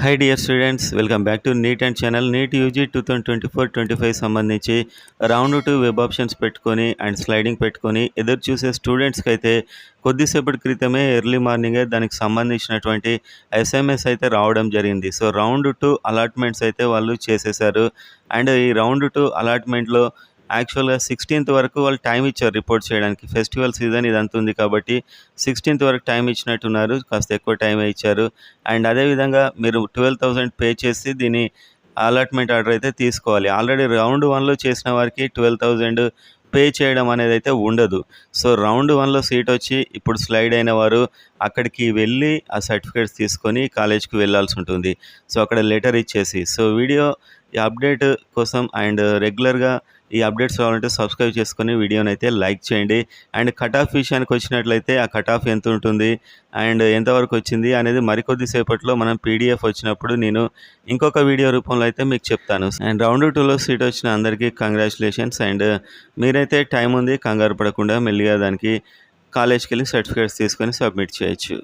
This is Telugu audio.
Hi dear students, welcome back to NEET and channel. NEET UG 2024-25 సంబంధించి రౌండ్ 2 వెబ్ ఆప్షన్స్ పెట్టుకొని అండ్ స్లైడింగ్ పెట్టుకొని ఎదురు చూసే స్టూడెంట్స్కి అయితే కొద్దిసేపటి క్రితమే ఎర్లీ మార్నింగే దానికి సంబంధించినటువంటి ఎస్ఎంఎస్ అయితే రావడం జరిగింది. సో రౌండ్ 2 అలాట్మెంట్స్ అయితే వాళ్ళు చేసేసారు. అండ్ ఈ రౌండ్ 2 అలాట్మెంట్లో యాక్చువల్గా 16th వరకు వాళ్ళు టైం ఇచ్చారు రిపోర్ట్ చేయడానికి. ఫెస్టివల్ సీజన్ ఇదంతా ఉంది కాబట్టి 16th వరకు టైం ఇచ్చినట్టున్నారు. కాస్త ఎక్కువ టైమే ఇచ్చారు. అండ్ అదేవిధంగా మీరు 12,000 పే చేసి దీని అలాట్మెంట్ ఆర్డర్ అయితే తీసుకోవాలి. ఆల్రెడీ రౌండ్ 1లో చేసిన వారికి 12,000 పే చేయడం అనేది అయితే ఉండదు. సో రౌండ్ 1లో సీట్ వచ్చి ఇప్పుడు స్లైడ్ అయిన వారు అక్కడికి వెళ్ళి ఆ సర్టిఫికేట్స్ తీసుకొని కాలేజ్కి వెళ్ళాల్సి ఉంటుంది. సో అక్కడ లెటర్ ఇచ్చేసి. సో ఈ అప్డేట్ కోసం అండ్ రెగ్యులర్గా ఈ అప్డేట్స్ రావాలంటే సబ్స్క్రైబ్ చేసుకొని వీడియోని అయితే లైక్ చేయండి. అండ్ కట్ ఆఫ్ విషయానికి వచ్చినట్లయితే ఆ కట్ ఆఫ్ ఎంత ఉంటుంది అండ్ ఎంతవరకు వచ్చింది అనేది మరికొద్ది సేపట్లో మనం పీడిఎఫ్ వచ్చినప్పుడు నేను ఇంకొక వీడియో రూపంలో అయితే మీకు చెప్తాను. అండ్ రౌండ్ 2లో సీట్ వచ్చిన అందరికీ కంగ్రాచులేషన్స్. అండ్ మీరైతే టైం ఉంది, కంగారు పడకుండా మెల్లిగా దానికి కాలేజ్కి వెళ్ళి సర్టిఫికేట్స్ తీసుకొని సబ్మిట్ చేయొచ్చు.